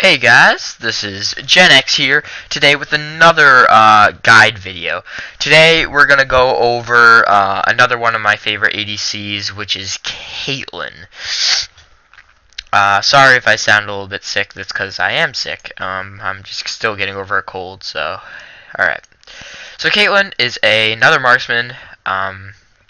Hey guys, this is Gen X here today with another guide video. Today we're going to go over another one of my favorite ADCs, which is Caitlyn. Sorry if I sound a little bit sick, that's because I am sick. I'm just still getting over a cold, so alright. So Caitlyn is another marksman.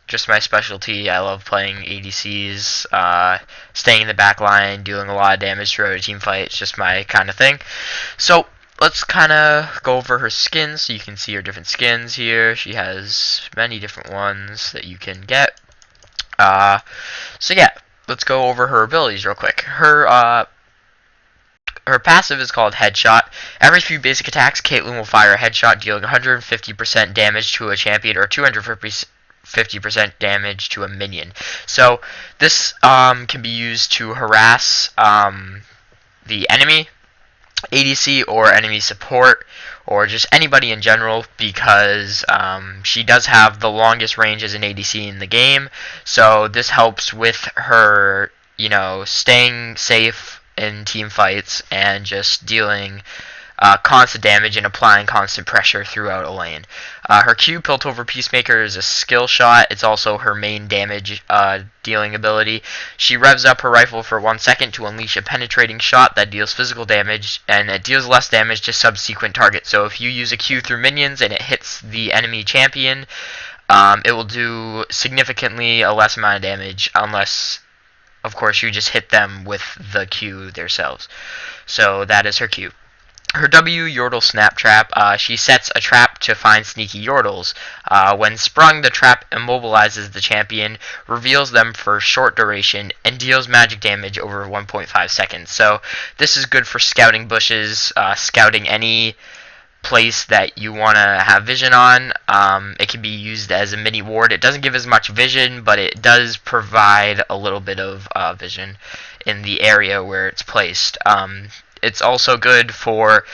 Just my specialty. I love playing ADCs, staying in the back line, doing a lot of damage throughout a team fight. It's just my kind of thing. So let's kind of go over her skins so you can see her different skins here. She has many different ones that you can get. So yeah, let's go over her abilities real quick. Her passive is called Headshot. Every few basic attacks, Caitlyn will fire a headshot, dealing 150% damage to a champion or 250% damage to a minion. So this can be used to harass the enemy ADC or enemy support or just anybody in general, because she does have the longest range as an ADC in the game. So this helps with her, staying safe in team fights and just dealing constant damage and applying constant pressure throughout a lane. Her Q, Piltover Peacemaker, is a skill shot. It's also her main damage dealing ability. She revs up her rifle for 1 second to unleash a penetrating shot that deals physical damage, and it deals less damage to subsequent targets. So if you use a Q through minions and it hits the enemy champion, it will do significantly a less amount of damage, unless, of course, you just hit them with the Q themselves. So that is her Q. Her W, Yordle Snap Trap. She sets a trap to find sneaky Yordles. When sprung, the trap immobilizes the champion, reveals them for short duration, and deals magic damage over 1.5 seconds. So this is good for scouting bushes, scouting any place that you want to have vision on. It can be used as a mini ward. It doesn't give as much vision, but it does provide a little bit of vision in the area where it's placed. It's also good for,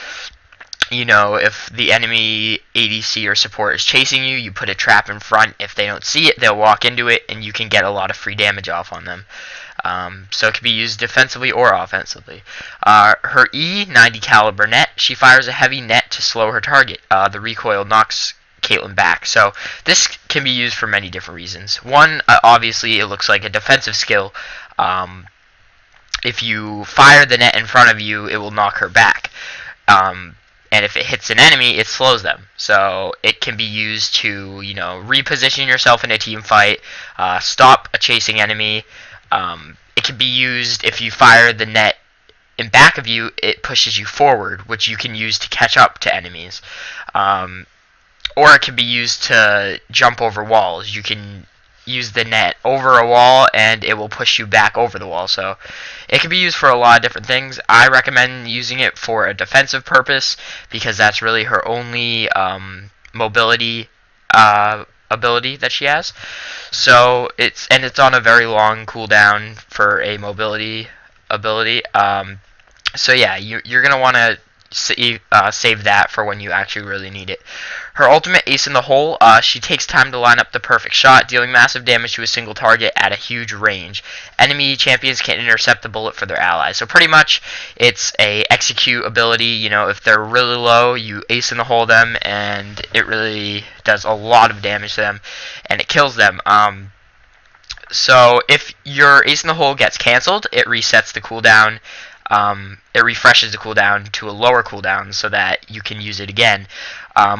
if the enemy ADC or support is chasing you, you put a trap in front. If they don't see it, they'll walk into it, and you can get a lot of free damage off on them. So it can be used defensively or offensively. Her E, 90 caliber net. She fires a heavy net to slow her target. The recoil knocks Caitlyn back. So this can be used for many different reasons. One, obviously, it looks like a defensive skill. If you fire the net in front of you, it will knock her back. And if it hits an enemy, it slows them. So it can be used to, reposition yourself in a team fight, stop a chasing enemy. It can be used if you fire the net in back of you, it pushes you forward, which you can use to catch up to enemies. Or it can be used to jump over walls. You can use the net over a wall and it will push you back over the wall. So it can be used for a lot of different things. I recommend using it for a defensive purpose because that's really her only mobility ability that she has. So it's on a very long cooldown for a mobility ability. So yeah, you're gonna want to save that for when you actually really need it. Her ultimate, Ace in the Hole, she takes time to line up the perfect shot, dealing massive damage to a single target at a huge range. Enemy champions can intercept the bullet for their allies. So pretty much, it's a execute ability. If they're really low, you Ace in the Hole them, and it really does a lot of damage to them, and it kills them. So if your Ace in the Hole gets cancelled, it resets the cooldown. It refreshes the cooldown to a lower cooldown so that you can use it again.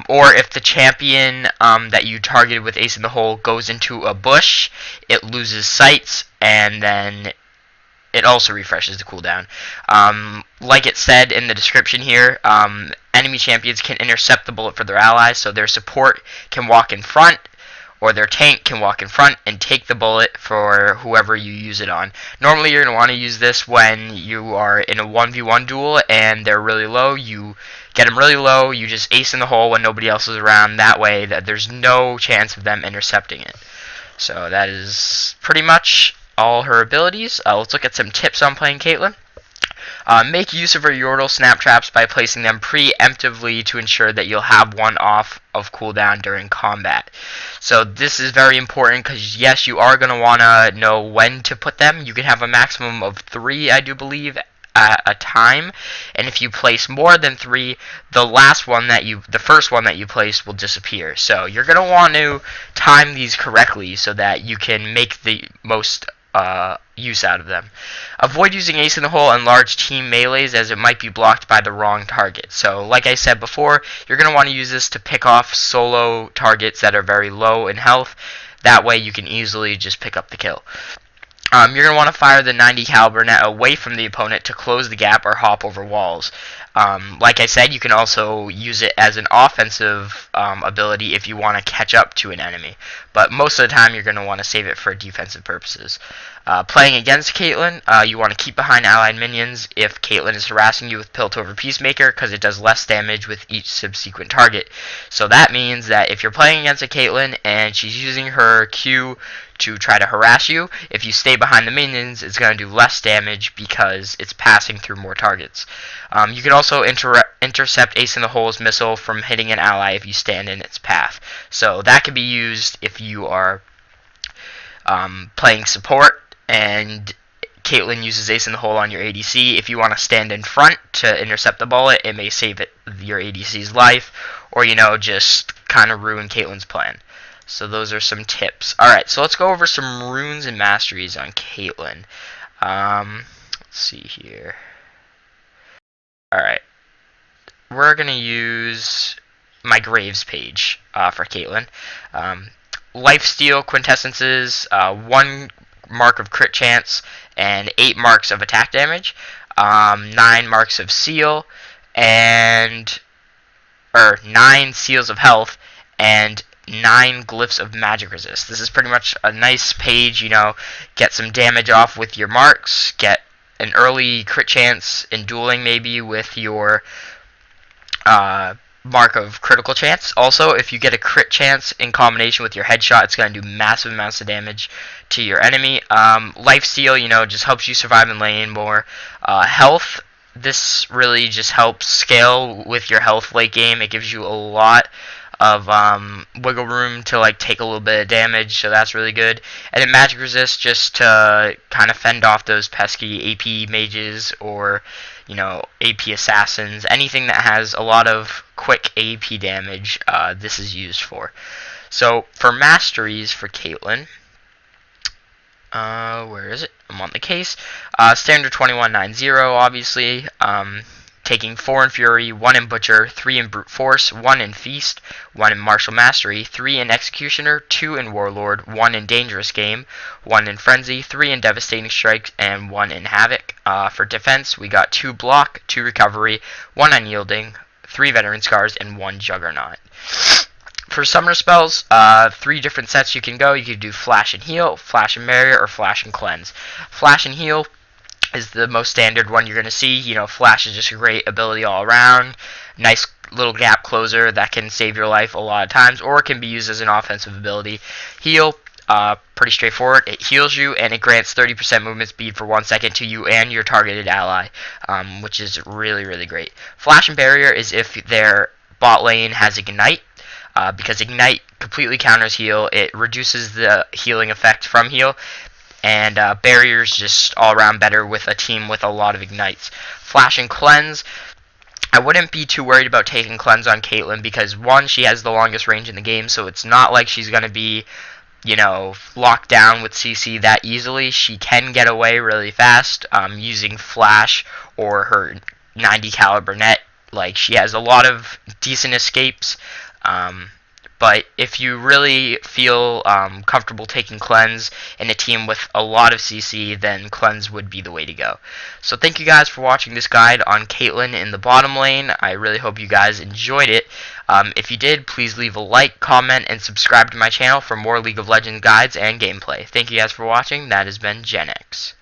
Or if the champion that you targeted with Ace in the Hole goes into a bush, it loses sights, and then it also refreshes the cooldown. Like it said in the description here, enemy champions can intercept the bullet for their allies, so their support can walk in front, or their tank can walk in front and take the bullet for whoever you use it on. Normally you're going to want to use this when you are in a 1v1 duel and they're really low. You get them really low, you just Ace in the Hole when nobody else is around. That way that there's no chance of them intercepting it. So that is pretty much all her abilities. Let's look at some tips on playing Caitlyn. Make use of her Yordle snap traps by placing them preemptively to ensure that you'll have one off of cooldown during combat. So this is very important because, yes, you are going to want to know when to put them. You can have a maximum of 3, I do believe, at a time, and if you place more than 3, the first one that you place will disappear. So you're going to want to time these correctly so that you can make the most use out of them. Avoid using ace in the hole on large team melees as it might be blocked by the wrong target. So like I said before, you're going to want to use this to pick off solo targets that are very low in health. That way you can easily just pick up the kill. You're going to want to fire the 90 caliber net away from the opponent to close the gap or hop over walls. Like I said, you can also use it as an offensive ability if you want to catch up to an enemy. But most of the time, you're going to want to save it for defensive purposes. Playing against Caitlyn, you want to keep behind allied minions if Caitlyn is harassing you with Piltover Peacemaker, because it does less damage with each subsequent target. So that means that if you're playing against a Caitlyn and she's using her Q to try to harass you, if you stay behind the minions, it's going to do less damage because it's passing through more targets. You can also intercept Ace in the Hole's missile from hitting an ally if you stand in its path. So that can be used if you are playing support and Caitlyn uses Ace in the Hole on your ADC. If you want to stand in front to intercept the bullet, it may save your ADC's life, or just kind of ruin Caitlyn's plan. So those are some tips. Alright, so let's go over some runes and masteries on Caitlyn. Let's see here. Alright. We're going to use my Graves page for Caitlyn. Lifesteal quintessences, 1 mark of crit chance, and 8 marks of attack damage, 9 marks of seal, and 9 seals of health, and 9 glyphs of magic resist. This is pretty much a nice page, get some damage off with your marks, get an early crit chance in dueling maybe with your mark of critical chance. Also, if you get a crit chance in combination with your headshot, it's going to do massive amounts of damage to your enemy. Lifesteal, just helps you survive in lane more. Health, this really just helps scale with your health late game. It gives you a lot of wiggle room to take a little bit of damage, so that's really good. And then magic resist, just to kind of fend off those pesky AP mages or AP assassins, anything that has a lot of quick AP damage, this is used for. So for masteries for Caitlyn, where is it? I'm on the case. Standard 2190, obviously. Taking 4 in Fury, 1 in Butcher, 3 in Brute Force, 1 in Feast, 1 in Martial Mastery, 3 in Executioner, 2 in Warlord, 1 in Dangerous Game, 1 in Frenzy, 3 in Devastating Strike, and 1 in Havoc. For defense, we got 2 Block, 2 Recovery, 1 Unyielding, 3 Veteran Scars, and 1 Juggernaut. For summoner spells, 3 different sets you can go. You can do Flash and Heal, Flash and Barrier, or Flash and Cleanse. Flash and Heal is the most standard one you're going to see. Flash is just a great ability all around. Nice little gap closer that can save your life a lot of times, or it can be used as an offensive ability. Heal, pretty straightforward. It heals you, and it grants 30% movement speed for 1 second to you and your targeted ally, which is really, really great. Flash and Barrier is if their bot lane has Ignite, because Ignite completely counters heal. It reduces the healing effect from heal, and Barrier's just all around better with a team with a lot of Ignites. Flash and Cleanse, I wouldn't be too worried about taking Cleanse on Caitlyn because, 1, she has the longest range in the game, so it's not like she's going to be, locked down with CC that easily. She can get away really fast using Flash or her 90 caliber net. She has a lot of decent escapes. But if you really feel comfortable taking Cleanse in a team with a lot of CC, then Cleanse would be the way to go. So thank you guys for watching this guide on Caitlyn in the bottom lane. I really hope you guys enjoyed it. If you did, please leave a like, comment, and subscribe to my channel for more League of Legends guides and gameplay. Thank you guys for watching. That has been Gen X.